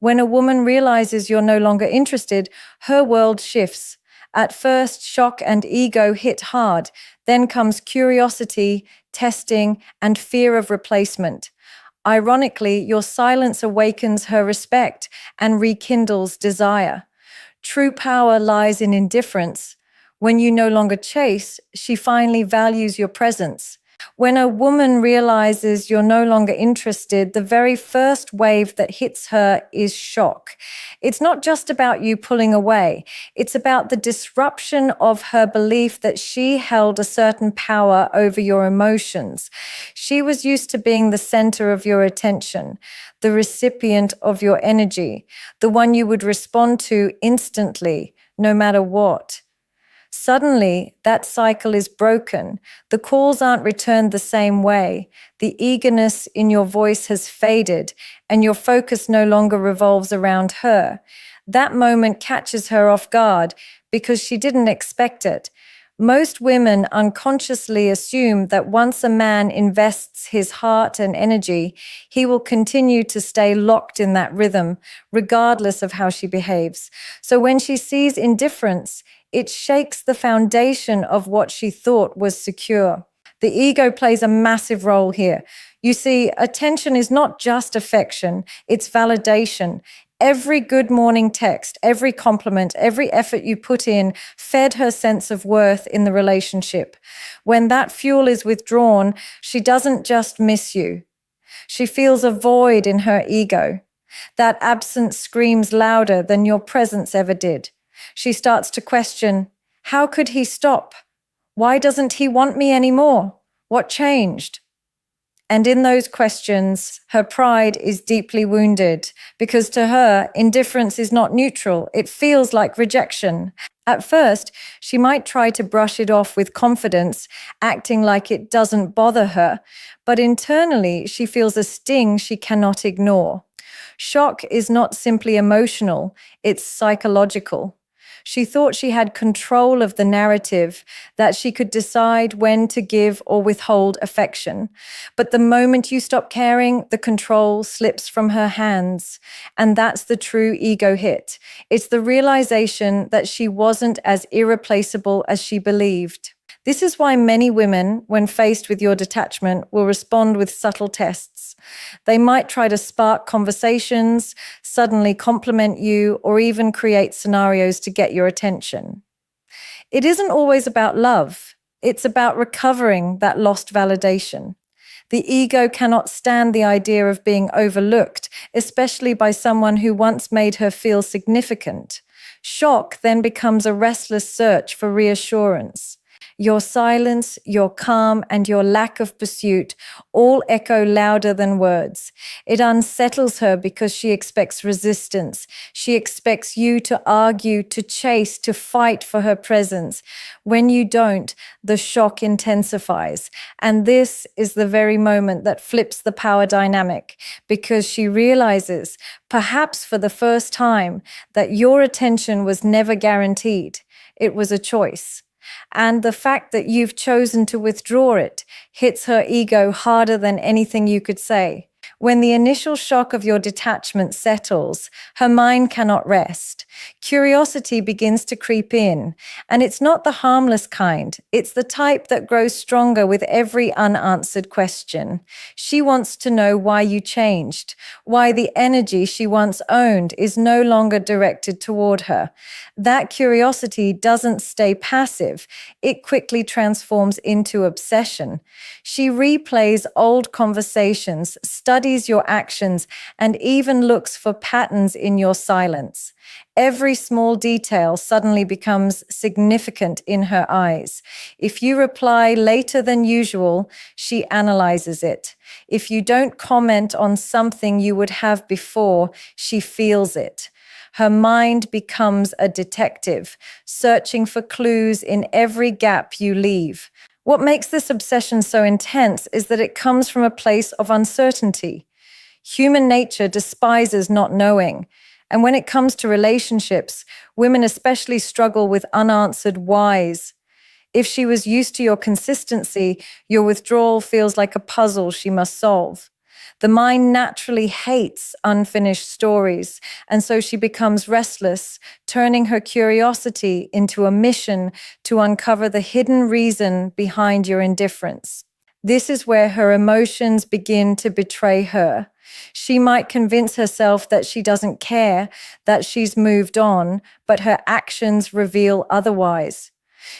When a woman realizes you're no longer interested, her world shifts. At first, shock and ego hit hard. Then comes curiosity, testing, and fear of replacement. Ironically, your silence awakens her respect and rekindles desire. True power lies in indifference. When you no longer chase, she finally values your presence. When a woman realizes you're no longer interested, the very first wave that hits her is shock. It's not just about you pulling away. It's about the disruption of her belief that she held a certain power over your emotions. She was used to being the center of your attention, the recipient of your energy, the one you would respond to instantly, no matter what. Suddenly, that cycle is broken. The calls aren't returned the same way. The eagerness in your voice has faded, and your focus no longer revolves around her. That moment catches her off guard because she didn't expect it. Most women unconsciously assume that once a man invests his heart and energy, he will continue to stay locked in that rhythm, regardless of how she behaves. So when she sees indifference, it shakes the foundation of what she thought was secure. The ego plays a massive role here. You see, attention is not just affection, it's validation. Every good morning text, every compliment, every effort you put in fed her sense of worth in the relationship. When that fuel is withdrawn, she doesn't just miss you. She feels a void in her ego. That absence screams louder than your presence ever did. She starts to question, how could he stop? Why doesn't he want me anymore? What changed? And in those questions, her pride is deeply wounded because to her, indifference is not neutral. It feels like rejection. At first, she might try to brush it off with confidence, acting like it doesn't bother her, but internally, she feels a sting she cannot ignore. Shock is not simply emotional, it's psychological. She thought she had control of the narrative, that she could decide when to give or withhold affection. But the moment you stop caring, the control slips from her hands. And that's the true ego hit. It's the realization that she wasn't as irreplaceable as she believed. This is why many women, when faced with your detachment, will respond with subtle tests. They might try to spark conversations, suddenly compliment you, or even create scenarios to get your attention. It isn't always about love. It's about recovering that lost validation. The ego cannot stand the idea of being overlooked, especially by someone who once made her feel significant. Shock then becomes a restless search for reassurance. Your silence, your calm, and your lack of pursuit all echo louder than words. It unsettles her because she expects resistance. She expects you to argue, to chase, to fight for her presence. When you don't, the shock intensifies. And this is the very moment that flips the power dynamic, because she realizes, perhaps for the first time, that your attention was never guaranteed. It was a choice. And the fact that you've chosen to withdraw it hits her ego harder than anything you could say. When the initial shock of your detachment settles, her mind cannot rest. Curiosity begins to creep in, and it's not the harmless kind. It's the type that grows stronger with every unanswered question. She wants to know why you changed, why the energy she once owned is no longer directed toward her. That curiosity doesn't stay passive. It quickly transforms into obsession. She replays old conversations, studies your actions, and even looks for patterns in your silence. Every small detail suddenly becomes significant in her eyes. If you reply later than usual, she analyzes it. If you don't comment on something you would have before, she feels it. Her mind becomes a detective, searching for clues in every gap you leave. What makes this obsession so intense is that it comes from a place of uncertainty. Human nature despises not knowing. And when it comes to relationships, women especially struggle with unanswered whys. If she was used to your consistency, your withdrawal feels like a puzzle she must solve. The mind naturally hates unfinished stories, and so she becomes restless, turning her curiosity into a mission to uncover the hidden reason behind your indifference. This is where her emotions begin to betray her. She might convince herself that she doesn't care, that she's moved on, but her actions reveal otherwise.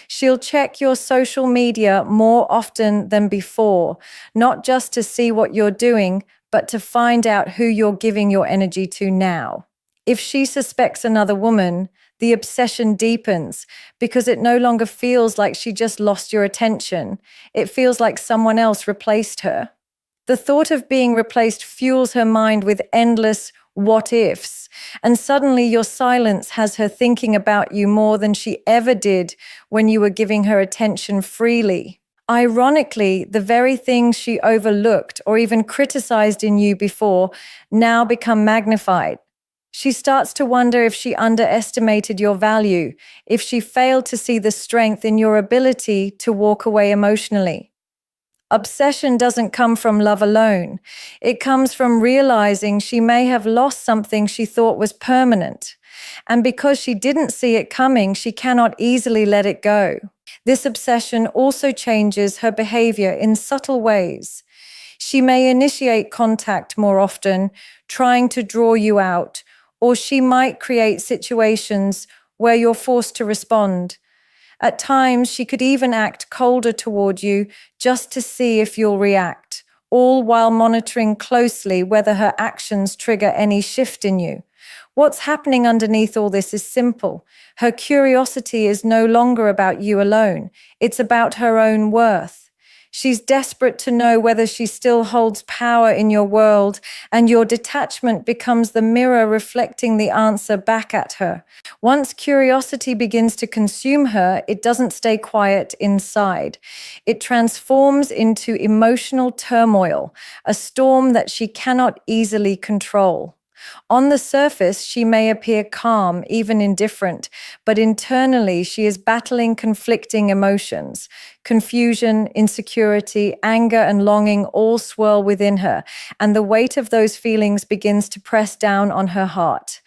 She'll check your social media more often than before, not just to see what you're doing, but to find out who you're giving your energy to now. If she suspects another woman, the obsession deepens because it no longer feels like she just lost your attention. It feels like someone else replaced her. The thought of being replaced fuels her mind with endless what ifs, and suddenly your silence has her thinking about you more than she ever did when you were giving her attention freely. Ironically, the very things she overlooked or even criticized in you before now become magnified. She starts to wonder if she underestimated your value, if she failed to see the strength in your ability to walk away emotionally. Obsession doesn't come from love alone. It comes from realizing she may have lost something she thought was permanent. And because she didn't see it coming, she cannot easily let it go. This obsession also changes her behavior in subtle ways. She may initiate contact more often, trying to draw you out, or she might create situations where you're forced to respond. At times, she could even act colder toward you just to see if you'll react, all while monitoring closely whether her actions trigger any shift in you. What's happening underneath all this is simple. Her curiosity is no longer about you alone. It's about her own worth. She's desperate to know whether she still holds power in your world, and your detachment becomes the mirror reflecting the answer back at her. Once curiosity begins to consume her, it doesn't stay quiet inside. It transforms into emotional turmoil, a storm that she cannot easily control. On the surface, she may appear calm, even indifferent, but internally she is battling conflicting emotions. Confusion, insecurity, anger, and longing all swirl within her, and the weight of those feelings begins to press down on her heart.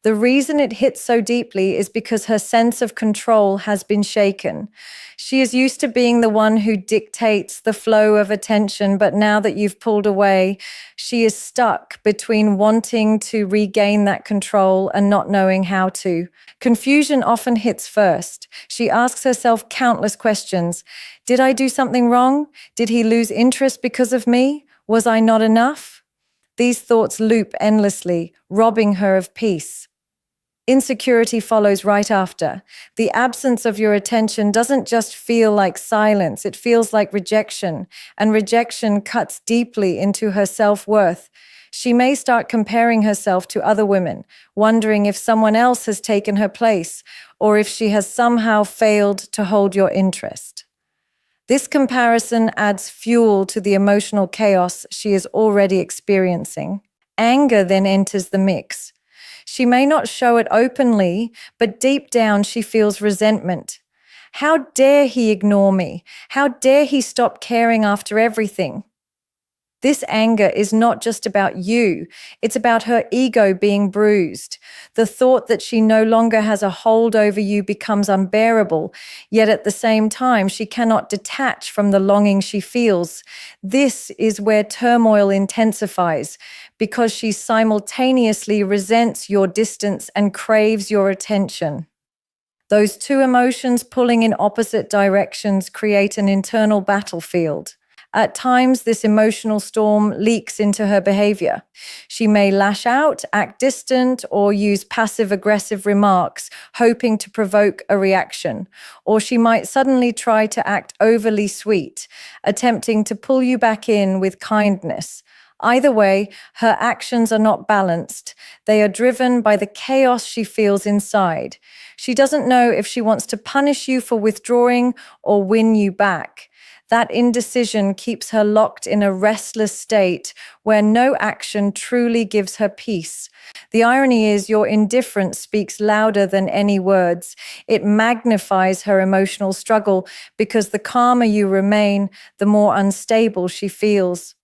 The reason it hits so deeply is because her sense of control has been shaken. She is used to being the one who dictates the flow of attention, but now that you've pulled away, she is stuck between wanting to regain that control and not knowing how to. Confusion often hits first. She asks herself countless questions. Did I do something wrong? Did he lose interest because of me? Was I not enough? These thoughts loop endlessly, robbing her of peace. Insecurity follows right after. The absence of your attention doesn't just feel like silence, it feels like rejection, and rejection cuts deeply into her self-worth. She may start comparing herself to other women, wondering if someone else has taken her place, or if she has somehow failed to hold your interest. This comparison adds fuel to the emotional chaos she is already experiencing. Anger then enters the mix. She may not show it openly, but deep down she feels resentment. How dare he ignore me? How dare he stop caring after everything? This anger is not just about you, it's about her ego being bruised. The thought that she no longer has a hold over you becomes unbearable, yet at the same time, she cannot detach from the longing she feels. This is where turmoil intensifies, because she simultaneously resents your distance and craves your attention. Those two emotions pulling in opposite directions create an internal battlefield. At times, this emotional storm leaks into her behavior. She may lash out, act distant, or use passive-aggressive remarks, hoping to provoke a reaction. Or she might suddenly try to act overly sweet, attempting to pull you back in with kindness. Either way, her actions are not balanced. They are driven by the chaos she feels inside. She doesn't know if she wants to punish you for withdrawing or win you back. That indecision keeps her locked in a restless state where no action truly gives her peace. The irony is your indifference speaks louder than any words. It magnifies her emotional struggle because the calmer you remain, the more unstable she feels.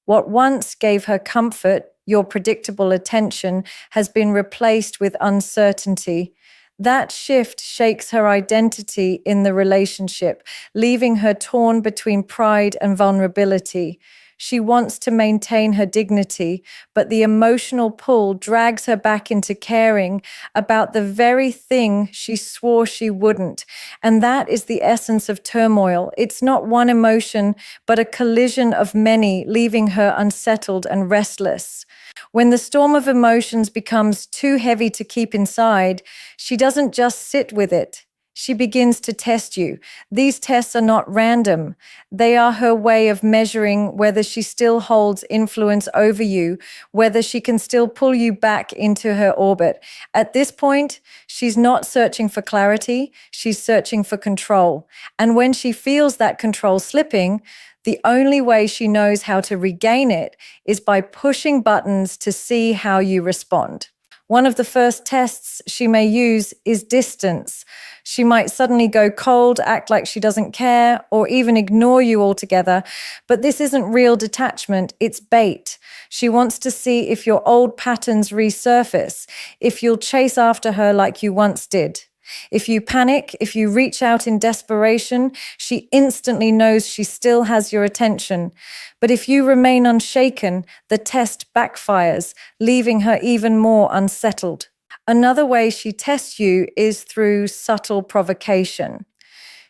What once gave her comfort, your predictable attention, has been replaced with uncertainty. That shift shakes her identity in the relationship, leaving her torn between pride and vulnerability. She wants to maintain her dignity, but the emotional pull drags her back into caring about the very thing she swore she wouldn't. And that is the essence of turmoil. It's not one emotion, but a collision of many, leaving her unsettled and restless. When the storm of emotions becomes too heavy to keep inside, she doesn't just sit with it. She begins to test you. These tests are not random. They are her way of measuring whether she still holds influence over you, whether she can still pull you back into her orbit. At this point, she's not searching for clarity, she's searching for control. And when she feels that control slipping, the only way she knows how to regain it is by pushing buttons to see how you respond. One of the first tests she may use is distance. She might suddenly go cold, act like she doesn't care, or even ignore you altogether. But this isn't real detachment, it's bait. She wants to see if your old patterns resurface, if you'll chase after her like you once did. If you panic, if you reach out in desperation, she instantly knows she still has your attention. But if you remain unshaken, the test backfires, leaving her even more unsettled. Another way she tests you is through subtle provocation.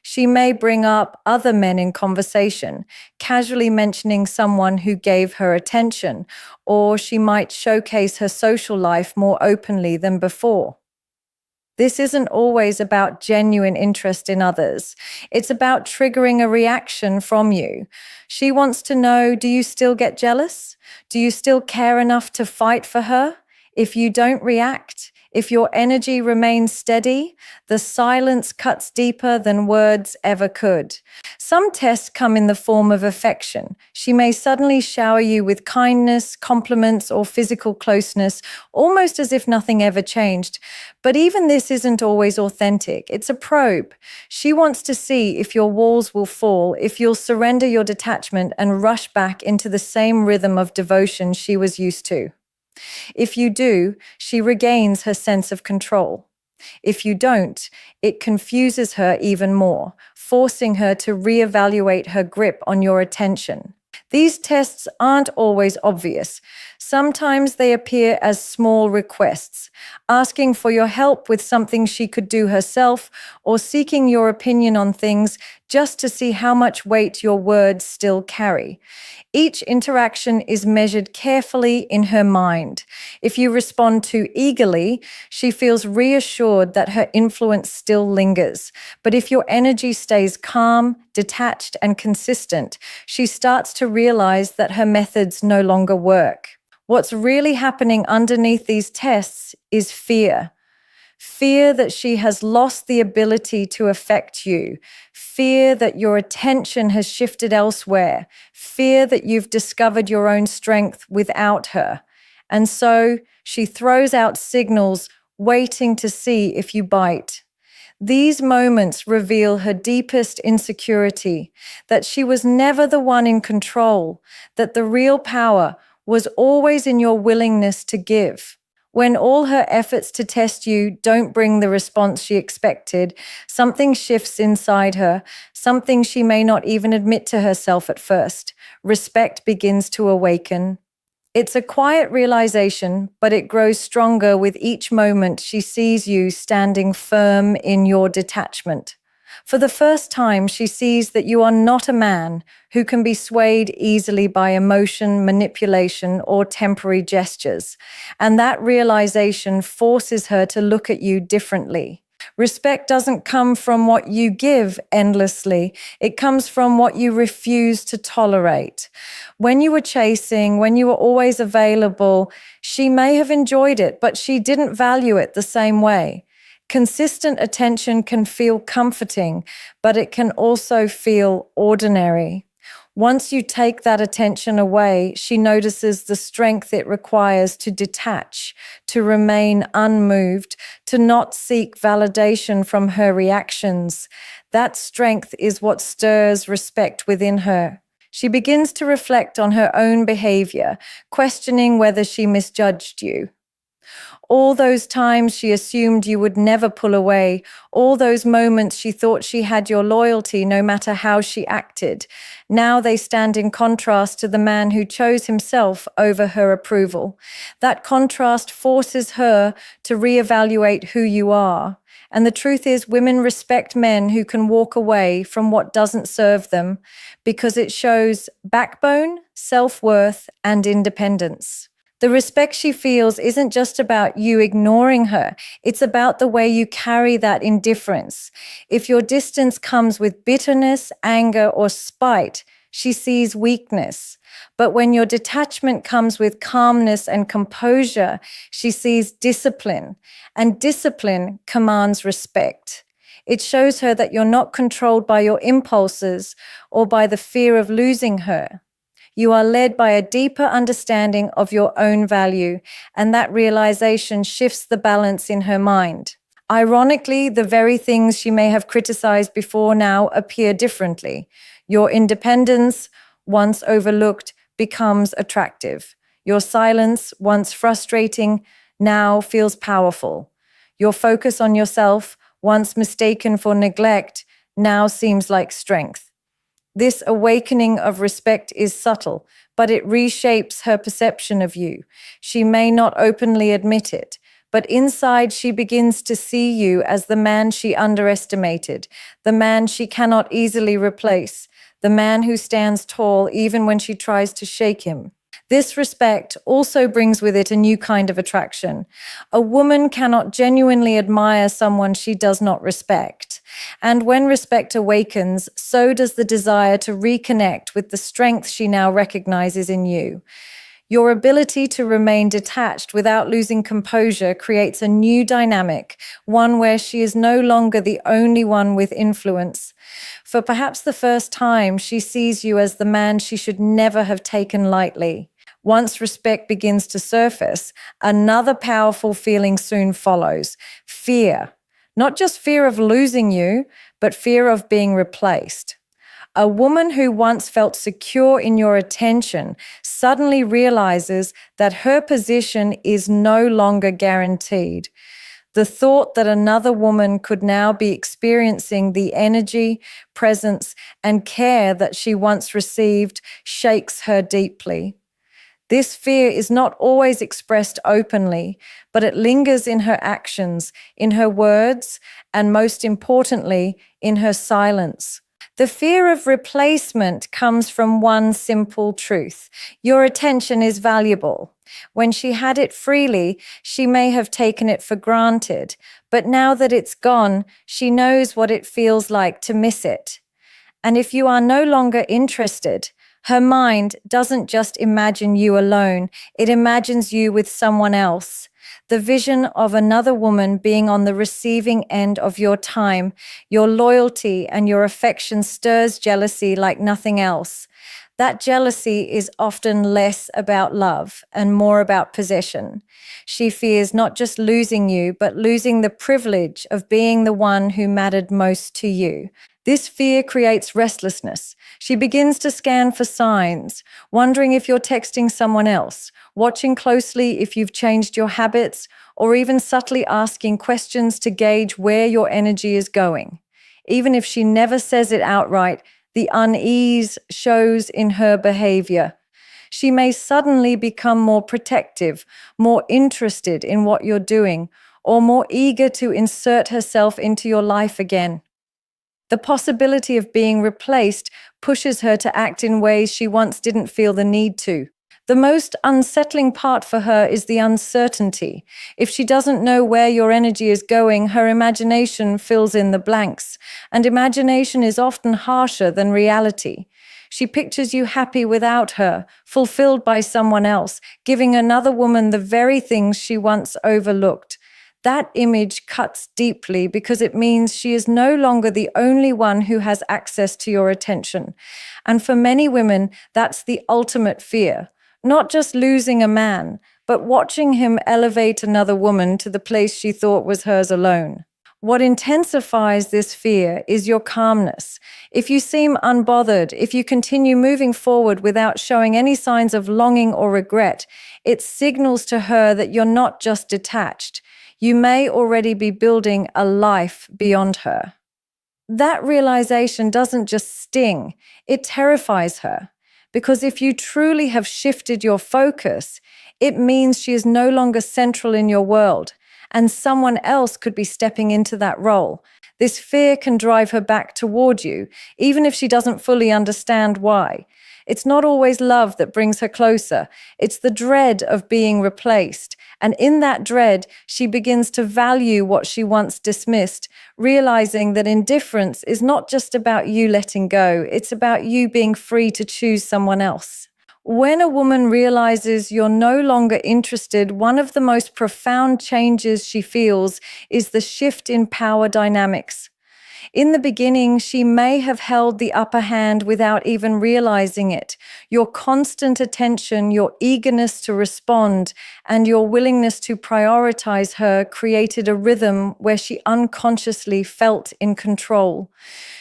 She may bring up other men in conversation, casually mentioning someone who gave her attention, or she might showcase her social life more openly than before. This isn't always about genuine interest in others. It's about triggering a reaction from you. She wants to know, do you still get jealous? Do you still care enough to fight for her? If you don't react, if your energy remains steady, the silence cuts deeper than words ever could. Some tests come in the form of affection. She may suddenly shower you with kindness, compliments, or physical closeness, almost as if nothing ever changed. But even this isn't always authentic. It's a probe. She wants to see if your walls will fall, if you'll surrender your detachment and rush back into the same rhythm of devotion she was used to. If you do, she regains her sense of control. If you don't, it confuses her even more, forcing her to reevaluate her grip on your attention. These tests aren't always obvious. Sometimes they appear as small requests, asking for your help with something she could do herself, or seeking your opinion on things just to see how much weight your words still carry. Each interaction is measured carefully in her mind. If you respond too eagerly, she feels reassured that her influence still lingers. But if your energy stays calm, detached, and consistent, she starts to realize that her methods no longer work. What's really happening underneath these tests is fear. Fear that she has lost the ability to affect you. Fear that your attention has shifted elsewhere. Fear that you've discovered your own strength without her. And so she throws out signals, waiting to see if you bite. These moments reveal her deepest insecurity, that she was never the one in control, that the real power was always in your willingness to give. When all her efforts to test you don't bring the response she expected, something shifts inside her, something she may not even admit to herself at first. Respect begins to awaken. It's a quiet realization, but it grows stronger with each moment she sees you standing firm in your detachment. For the first time, she sees that you are not a man who can be swayed easily by emotion, manipulation, or temporary gestures. And that realization forces her to look at you differently. Respect doesn't come from what you give endlessly. It comes from what you refuse to tolerate. When you were chasing, when you were always available, she may have enjoyed it, but she didn't value it the same way. Consistent attention can feel comforting, but it can also feel ordinary. Once you take that attention away, she notices the strength it requires to detach, to remain unmoved, to not seek validation from her reactions. That strength is what stirs respect within her. She begins to reflect on her own behavior, questioning whether she misjudged you. All those times she assumed you would never pull away, all those moments she thought she had your loyalty no matter how she acted, now they stand in contrast to the man who chose himself over her approval. That contrast forces her to reevaluate who you are. And the truth is, women respect men who can walk away from what doesn't serve them because it shows backbone, self-worth, and independence. The respect she feels isn't just about you ignoring her. It's about the way you carry that indifference. If your distance comes with bitterness, anger, or spite, she sees weakness. But when your detachment comes with calmness and composure, she sees discipline. And discipline commands respect. It shows her that you're not controlled by your impulses or by the fear of losing her. You are led by a deeper understanding of your own value, and that realization shifts the balance in her mind. Ironically, the very things she may have criticized before now appear differently. Your independence, once overlooked, becomes attractive. Your silence, once frustrating, now feels powerful. Your focus on yourself, once mistaken for neglect, now seems like strength. This awakening of respect is subtle, but it reshapes her perception of you. She may not openly admit it, but inside she begins to see you as the man she underestimated, the man she cannot easily replace, the man who stands tall even when she tries to shake him. This respect also brings with it a new kind of attraction. A woman cannot genuinely admire someone she does not respect. And when respect awakens, so does the desire to reconnect with the strength she now recognizes in you. Your ability to remain detached without losing composure creates a new dynamic, one where she is no longer the only one with influence. For perhaps the first time, she sees you as the man she should never have taken lightly. Once respect begins to surface, another powerful feeling soon follows: fear. Not just fear of losing you, but fear of being replaced. A woman who once felt secure in your attention suddenly realizes that her position is no longer guaranteed. The thought that another woman could now be experiencing the energy, presence, and care that she once received shakes her deeply. This fear is not always expressed openly, but it lingers in her actions, in her words, and most importantly, in her silence. The fear of replacement comes from one simple truth: your attention is valuable. When she had it freely, she may have taken it for granted, but now that it's gone, she knows what it feels like to miss it. And if you are no longer interested, her mind doesn't just imagine you alone, it imagines you with someone else. The vision of another woman being on the receiving end of your time, your loyalty, and your affection stirs jealousy like nothing else. That jealousy is often less about love and more about possession. She fears not just losing you, but losing the privilege of being the one who mattered most to you. This fear creates restlessness. She begins to scan for signs, wondering if you're texting someone else, watching closely if you've changed your habits, or even subtly asking questions to gauge where your energy is going. Even if she never says it outright, the unease shows in her behavior. She may suddenly become more protective, more interested in what you're doing, or more eager to insert herself into your life again. The possibility of being replaced pushes her to act in ways she once didn't feel the need to. The most unsettling part for her is the uncertainty. If she doesn't know where your energy is going, her imagination fills in the blanks, and imagination is often harsher than reality. She pictures you happy without her, fulfilled by someone else, giving another woman the very things she once overlooked. That image cuts deeply because it means she is no longer the only one who has access to your attention. And for many women, that's the ultimate fear. Not just losing a man, but watching him elevate another woman to the place she thought was hers alone. What intensifies this fear is your calmness. If you seem unbothered, if you continue moving forward without showing any signs of longing or regret, it signals to her that you're not just detached. You may already be building a life beyond her. That realization doesn't just sting, it terrifies her. Because if you truly have shifted your focus, it means she is no longer central in your world, and someone else could be stepping into that role. This fear can drive her back toward you, even if she doesn't fully understand why. It's not always love that brings her closer. It's the dread of being replaced. And in that dread, she begins to value what she once dismissed, realizing that indifference is not just about you letting go, it's about you being free to choose someone else. When a woman realizes you're no longer interested, one of the most profound changes she feels is the shift in power dynamics. In the beginning, she may have held the upper hand without even realizing it. Your constant attention, your eagerness to respond, and your willingness to prioritize her created a rhythm where she unconsciously felt in control.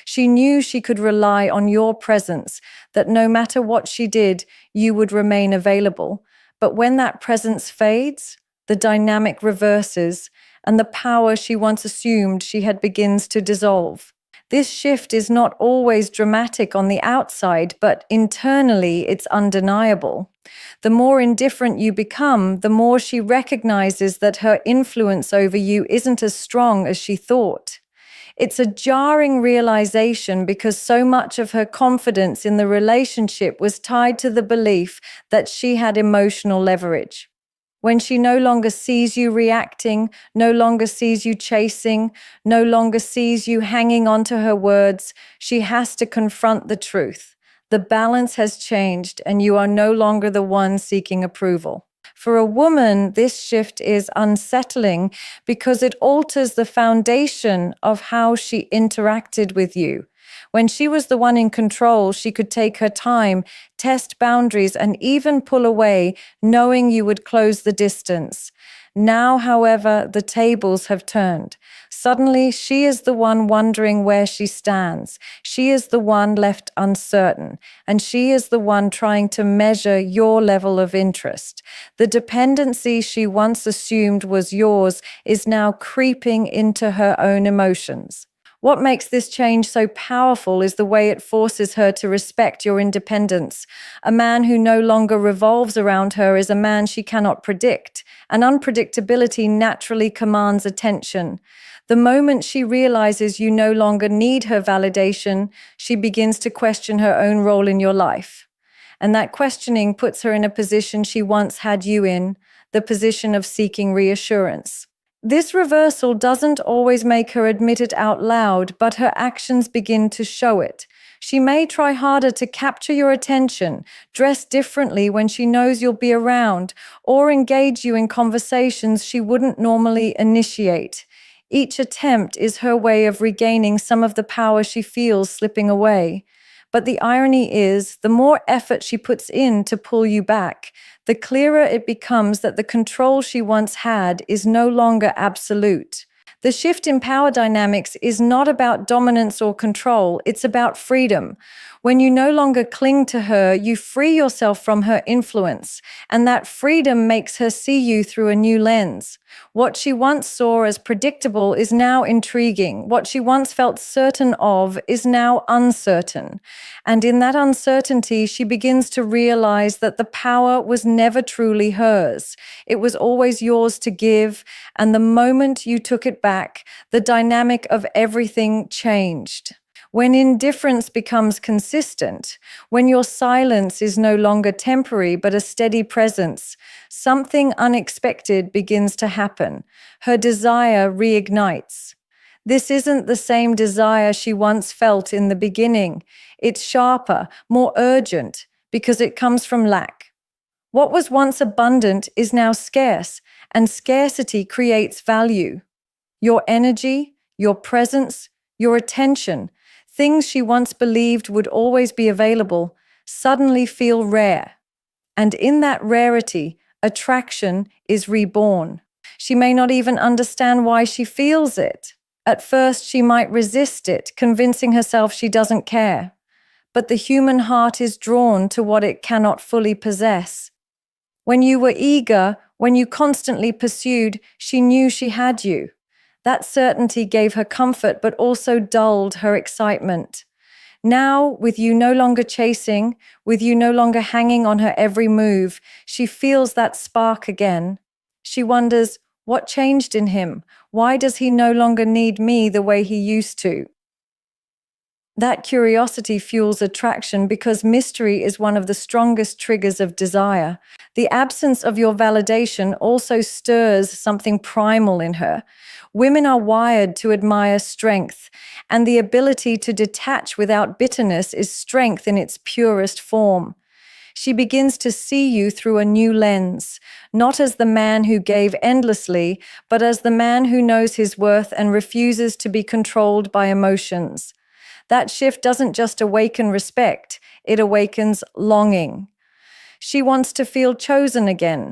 She knew she could rely on your presence, that no matter what she did, you would remain available. But when that presence fades, the dynamic reverses, and the power she once assumed she had begins to dissolve. This shift is not always dramatic on the outside, but internally it's undeniable. The more indifferent you become, the more she recognizes that her influence over you isn't as strong as she thought. It's a jarring realization because so much of her confidence in the relationship was tied to the belief that she had emotional leverage. When she no longer sees you reacting, no longer sees you chasing, no longer sees you hanging on to her words, she has to confront the truth. The balance has changed, and you are no longer the one seeking approval. For a woman, this shift is unsettling because it alters the foundation of how she interacted with you. When she was the one in control, she could take her time, test boundaries, and even pull away, knowing you would close the distance. Now, however, the tables have turned. Suddenly, she is the one wondering where she stands. She is the one left uncertain, and she is the one trying to measure your level of interest. The dependency she once assumed was yours is now creeping into her own emotions. What makes this change so powerful is the way it forces her to respect your independence. A man who no longer revolves around her is a man she cannot predict, and unpredictability naturally commands attention. The moment she realizes you no longer need her validation, she begins to question her own role in your life. And that questioning puts her in a position she once had you in, the position of seeking reassurance. This reversal doesn't always make her admit it out loud, but her actions begin to show it. She may try harder to capture your attention, dress differently when she knows you'll be around, or engage you in conversations she wouldn't normally initiate. Each attempt is her way of regaining some of the power she feels slipping away. But the irony is, the more effort she puts in to pull you back, the clearer it becomes that the control she once had is no longer absolute. The shift in power dynamics is not about dominance or control, it's about freedom. When you no longer cling to her, you free yourself from her influence, and that freedom makes her see you through a new lens. What she once saw as predictable is now intriguing. What she once felt certain of is now uncertain. And in that uncertainty, she begins to realize that the power was never truly hers. It was always yours to give, and the moment you took it back, the dynamic of everything changed. When indifference becomes consistent, when your silence is no longer temporary but a steady presence, something unexpected begins to happen. Her desire reignites. This isn't the same desire she once felt in the beginning. It's sharper, more urgent, because it comes from lack. What was once abundant is now scarce, and scarcity creates value. Your energy, your presence, your attention, things she once believed would always be available, suddenly feel rare. And in that rarity, attraction is reborn. She may not even understand why she feels it. At first, she might resist it, convincing herself she doesn't care. But the human heart is drawn to what it cannot fully possess. When you were eager, when you constantly pursued, she knew she had you. That certainty gave her comfort, but also dulled her excitement. Now, with you no longer chasing, with you no longer hanging on her every move, she feels that spark again. She wonders, what changed in him? Why does he no longer need me the way he used to? That curiosity fuels attraction because mystery is one of the strongest triggers of desire. The absence of your validation also stirs something primal in her. Women are wired to admire strength, and the ability to detach without bitterness is strength in its purest form. She begins to see you through a new lens, not as the man who gave endlessly, but as the man who knows his worth and refuses to be controlled by emotions. That shift doesn't just awaken respect, it awakens longing. She wants to feel chosen again,